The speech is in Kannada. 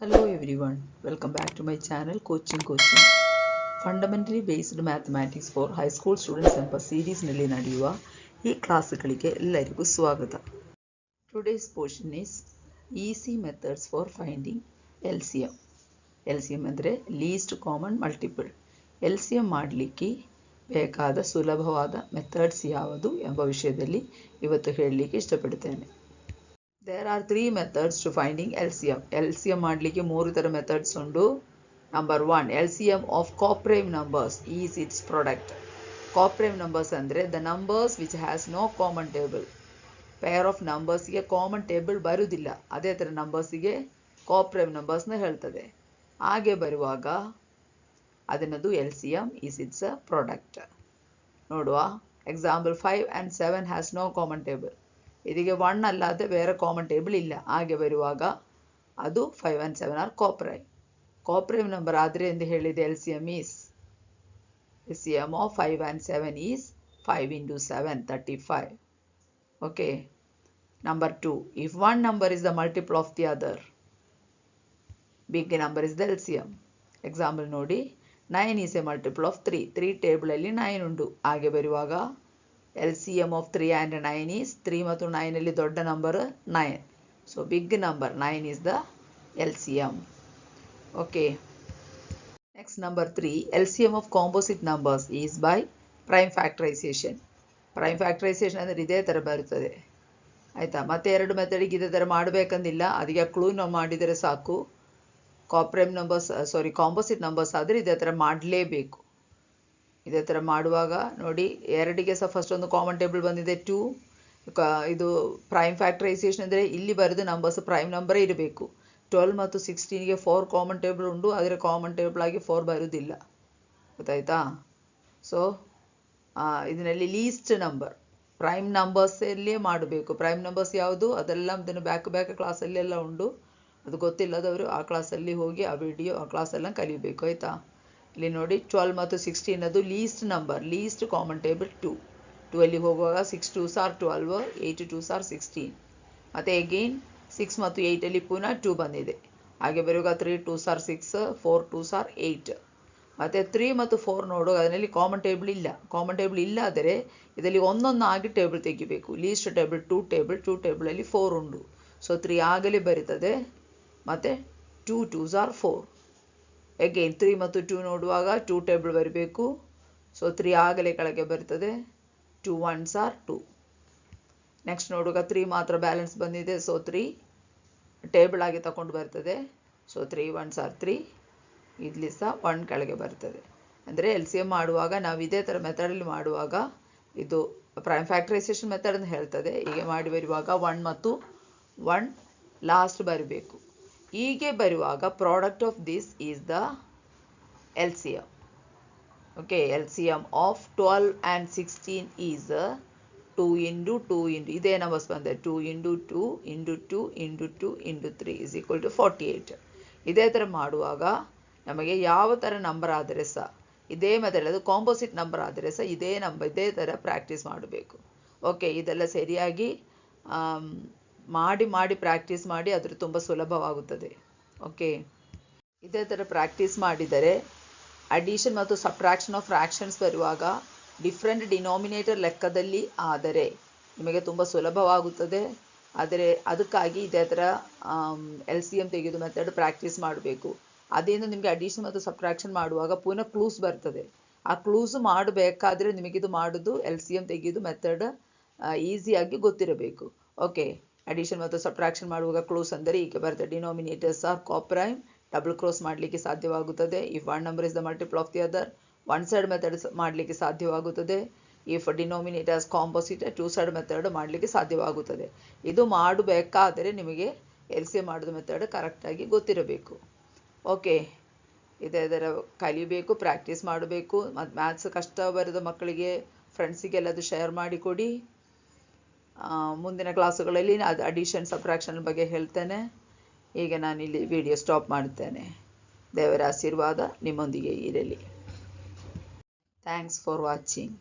Hello everyone, welcome back to my channel Coaching. Fundamentally based mathematics for high school students ಎಂಬ ಸೀರೀಸ್ನಲ್ಲಿ ನಡೆಯುವ ಈ ಕ್ಲಾಸ್ಗಳಿಗೆ ಎಲ್ಲರಿಗೂ ಸ್ವಾಗತ. Today's portion is easy methods for finding LCM. LCM ಅಂದರೆ least common multiple. LCM ಮಾಡಲಿಕ್ಕೆ ಬೇಕಾದ ಸುಲಭವಾದ ಮೆಥಡ್ಸ್ ಯಾವುದು ಎಂಬ ವಿಷಯದಲ್ಲಿ ಇವತ್ತು ಹೇಳಲಿಕ್ಕೆ ಇಷ್ಟಪಡುತ್ತೇನೆ. There are three methods to finding LCM. LCM ಮಾಡಲಿಕ್ಕೆ ಮೂರು ತರ ಮೆಥಡ್ಸ್ ಉಂಟು. Number 1, LCM of coprime numbers is its product. Coprime numbers ಅಂದರೆ the numbers which has no common table. Pair of numbers ಗೆ ಕಾಮನ್ ಟೇಬಲ್ ಬರುವುದಿಲ್ಲ. ಅದೇ ತರ numbers ಗೆ coprime numbers ನ ಹೇಳ್ತದೆ. ಹಾಗೆ ಬರುವಾಗ ಅದನ್ನದು LCM is its product. ನೋಡುವ. Example 5 and 7 has no common table. ಇದಕ್ಕೆ 1 ಅಲ್ಲದೆ ಬೇರೆ ಕಾಮನ್ ಟೇಬಲ್ ಇಲ್ಲ. ಹಾಗೆ ಬರುವಾಗ ಅದು 5 and 7 ಆರ್ ಕೋಪ್ರೈಮ್. ಕೋಪ್ರೈಮ್ ನಂಬರ್ ಆದರೆ ಎಂದು ಹೇಳಿದೆ LCM of 5 and 7 is 5 into 7 35. Okay. Number 2, if one number is the multiple of the other, big number is the LCM. Example ನೋಡಿ, 9 is a multiple of 3. 3 table ಅಲ್ಲಿ 9 ಉಂಟು. ಹಾಗೆ ಬರುವಾಗ LCM of 3 and 9 is 3 ಮತ್ತು 9 ಅಲ್ಲಿ ದೊಡ್ಡ number 9. So big number 9 is the LCM. Okay. Next number 3, LCM of composite numbers is by prime factorization. Prime factorization ಅಂದರೆ ಇದೇ ತರ ಬರುತ್ತದೆ. ಆಯ್ತಾ? ಮತ್ತೆ ಎರಡು ಮೆಥಡಿಗೆ ಇದೇ ತರ ಮಾಡಬೇಕಂದಿಲ್ಲ. ಅದಕ್ಕೆ ಕ್ಲೂ ನಾವು ಮಾಡಿದರೆ ಸಾಕು. ಕಾಂಪೋಸಿಟ್ ನಂಬರ್ಸ್ ಆದರೆ ಇದೇ ತರ ಮಾಡಲೇಬೇಕು. ಇದೇ ತರ ಮಾಡುವಾಗ ನೋಡಿ, ಎರಡಿಗೆ ಸಹ ಫಸ್ಟ್ ಒಂದು ಕಾಮನ್ ಟೇಬಲ್ ಬಂದಿದೆ 2. ಇದು ಪ್ರೈಮ್ ಫ್ಯಾಕ್ಟರೈಸೇಷನ್ ಅಂದರೆ ಇಲ್ಲಿ ಬರೆದ ನಂಬರ್ಸ್ ಪ್ರೈಮ್ ನಂಬರೇ ಇರಬೇಕು. 12 ಮತ್ತು 16ಗೆ 4 ಕಾಮನ್ ಟೇಬಲ್ ಉಂಟು, ಆದರೆ ಕಾಮನ್ ಟೇಬಲ್ ಆಗಿ 4 ಬರುವುದಿಲ್ಲ. ಗೊತ್ತಾಯ್ತಾ? ಸೊ ಇದರಲ್ಲಿ ಲೀಸ್ಟ್ ನಂಬರ್ ಪ್ರೈಮ್ ನಂಬರ್ಸಲ್ಲೇ ಮಾಡಬೇಕು. ಪ್ರೈಮ್ ನಂಬರ್ಸ್ ಯಾವುದು ಅದೆಲ್ಲ ಇದನ್ನು ಬ್ಯಾಕ್ ಕ್ಲಾಸಲ್ಲಿ ಎಲ್ಲ ಉಂಟು. ಅದು ಗೊತ್ತಿಲ್ಲದವರು ಆ ಕ್ಲಾಸಲ್ಲಿ ಹೋಗಿ ಆ ವಿಡಿಯೋ ಆ ಕ್ಲಾಸೆಲ್ಲ ಕಲಿಬೇಕು. ಆಯಿತಾ? ಇಲ್ಲಿ ನೋಡಿ, 12 ಮತ್ತು 16 ಅದು least number, list common table 2. 2 ಅಲ್ಲಿ ಹೋಗುವಾಗ 6 2s are 12, 8 2s are 16. ಮತ್ತೆ ಅಗೈನ್ 6 ಮತ್ತು 8 ಅಲ್ಲಿ ಪುನಃ 2 ಬಂದಿದೆ. ಹಾಗೆ ಬರುವಾಗ 3 2s are 6, 4 2s are 8. ಮತ್ತೆ 3 ಮತ್ತು 4 ನೋಡುವಾಗ ಅದರಲ್ಲಿ ಕಾಮನ್ ಟೇಬಲ್ ಇಲ್ಲ. ಕಾಮನ್ ಟೇಬಲ್ ಇಲ್ಲ ಆದರೆ ಇದರಲ್ಲಿ ಒಂದೊಂದಾಗಿ ಟೇಬಲ್ ತೆಗಿಬೇಕು. ಲೀಸ್ಟ್ ಟೇಬಲ್ 2 ಟೇಬಲ್ ಅಲ್ಲಿ 4 ಉಂಟು. ಸೊ 3 ಆಗಲೇ ಬರುತ್ತದೆ. ಮತ್ತೆ 2 2s are 4. ಅಗೈನ್ 3 ಮತ್ತು 2 ನೋಡುವಾಗ 2 ಟೇಬಲ್ ಬರಬೇಕು. ಸೊ 3 ಆಗಲೇ ಕೆಳಗೆ ಬರ್ತದೆ. 2 1s are 2. ನೆಕ್ಸ್ಟ್ ನೋಡುವಾಗ 3 ಮಾತ್ರ ಬ್ಯಾಲೆನ್ಸ್ ಬಂದಿದೆ. ಸೊ 3 ಟೇಬಲ್ ಆಗಿ ತಗೊಂಡು ಬರ್ತದೆ. So 3 1s are 3. ಇಲ್ಲಿ ಸಹ 1 ಕೆಳಗೆ ಬರ್ತದೆ. ಅಂದರೆ LCM ಮಾಡುವಾಗ ನಾವು ಇದೇ ಥರ ಮೆಥಡಲ್ಲಿ ಮಾಡುವಾಗ ಇದು ಪ್ರೈಮ್ ಫ್ಯಾಕ್ಟರೈಸೇಷನ್ ಮೆಥಡ್ ಅಂತ ಹೇಳ್ತದೆ. ಹೀಗೆ ಮಾಡಿ ಬರುವಾಗ 1 ಮತ್ತು 1 ಲಾಸ್ಟ್ ಬರಬೇಕು. ಹೀಗೆ ಬರುವಾಗ product of this is the LCM. Okay, LCM of 12 and 16 is 2 into 2 into ಇದೇ ನಂಬರ್ಸ್ ಬಂದೆ 2 into 2 into 2 into 2 into 3 is equal to 48. ಇದೇ ಥರ ಮಾಡುವಾಗ ನಮಗೆ ಯಾವ ಥರ ನಂಬರ್ ಆದರೆ ಸಹ ಇದೇ ಮೆಥಡ್, ಅದು ಕಾಂಪೋಸಿಟ್ ನಂಬರ್ ಆದರೆ ಸಹ ಇದೇ ಥರ ಪ್ರಾಕ್ಟೀಸ್ ಮಾಡಬೇಕು. ಓಕೆ, ಇದೆಲ್ಲ ಸರಿಯಾಗಿ ಮಾಡಿ ಪ್ರಾಕ್ಟೀಸ್ ಮಾಡಿ ಅದ್ರ ತುಂಬ ಸುಲಭವಾಗುತ್ತದೆ. ಓಕೆ, ಇದೇ ಥರ ಪ್ರಾಕ್ಟೀಸ್ ಮಾಡಿದರೆ ಅಡಿಷನ್ ಮತ್ತು ಸಬ್ಟ್ರಾಕ್ಷನ್ ಆಫ್ ಫ್ರ್ಯಾಕ್ಷನ್ಸ್ ಬರುವಾಗ ಡಿಫ್ರೆಂಟ್ ಡಿನಾಮಿನೇಟರ್ ಲೆಕ್ಕದಲ್ಲಿ ಆದರೆ ನಿಮಗೆ ತುಂಬ ಸುಲಭವಾಗುತ್ತದೆ. ಆದರೆ ಅದಕ್ಕಾಗಿ ಇದೇ ಥರ LCM ತೆಗೆದು ಮೆಥಡ್ ಪ್ರಾಕ್ಟೀಸ್ ಮಾಡಬೇಕು. ಅದರಿಂದ ನಿಮಗೆ ಅಡಿಷನ್ ಮತ್ತು ಸಬ್ಟ್ರಾಕ್ಷನ್ ಮಾಡುವಾಗ ಪುನಃ ಕ್ಲೂಸ್ ಬರ್ತದೆ. ಆ ಕ್ಲೂಸ್ ಮಾಡಬೇಕಾದ್ರೆ ನಿಮಗಿದು ಮಾಡೋದು LCM ತೆಗೆದು ಮೆಥಡ್ ಈಸಿಯಾಗಿ ಗೊತ್ತಿರಬೇಕು. ಓಕೆ, ಅಡಿಷನ್ ಮತ್ತು ಸಬ್ಟ್ರಾಕ್ಷನ್ ಮಾಡುವಾಗ ಕ್ಲೂಸ್ ಅಂದರೆ ಹೀಗೆ ಬರ್ತದೆ. ಡಿನಾಮಿನೇಟರ್ಸ್ ಆರ್ ಕೋಪ್ರೈಮ್, ಡಬಲ್ ಕ್ರಾಸ್ ಮಾಡಲಿಕ್ಕೆ ಸಾಧ್ಯವಾಗುತ್ತದೆ. If one number is the multiple of the other, one side method ಮಾಡಲಿಕ್ಕೆ ಸಾಧ್ಯವಾಗುತ್ತದೆ. If denominators composite, 2 side method ಮಾಡಲಿಕ್ಕೆ ಸಾಧ್ಯವಾಗುತ್ತದೆ. ಇದು ಮಾಡಬೇಕಾದರೆ ನಿಮಗೆ LCM ಮಾಡೋದು ಮೆಥಡ್ ಕರೆಕ್ಟಾಗಿ ಗೊತ್ತಿರಬೇಕು. ಓಕೆ, ಇದರ ಕಲಿಬೇಕು, ಪ್ರಾಕ್ಟೀಸ್ ಮಾಡಬೇಕು. ಮತ್ತು ಮ್ಯಾಥ್ಸ್ ಕಷ್ಟ ಬರೆದ ಮಕ್ಕಳಿಗೆ ಫ್ರೆಂಡ್ಸಿಗೆಲ್ಲದು ಶೇರ್ ಮಾಡಿಕೊಡಿ. ಮುಂದಿನ ಕ್ಲಾಸುಗಳಲ್ಲಿ ಅದು ಅಡಿಷನ್ ಸಬ್ಟ್ರಾಕ್ಷನ್ ಬಗ್ಗೆ ಹೇಳ್ತೇನೆ. ಈಗ ನಾನಿಲ್ಲಿ ವಿಡಿಯೋ ಸ್ಟಾಪ್ ಮಾಡುತ್ತೇನೆ. ದೇವರ ಆಶೀರ್ವಾದ ನಿಮ್ಮೊಂದಿಗೆ ಇರಲಿ. Thanks for watching.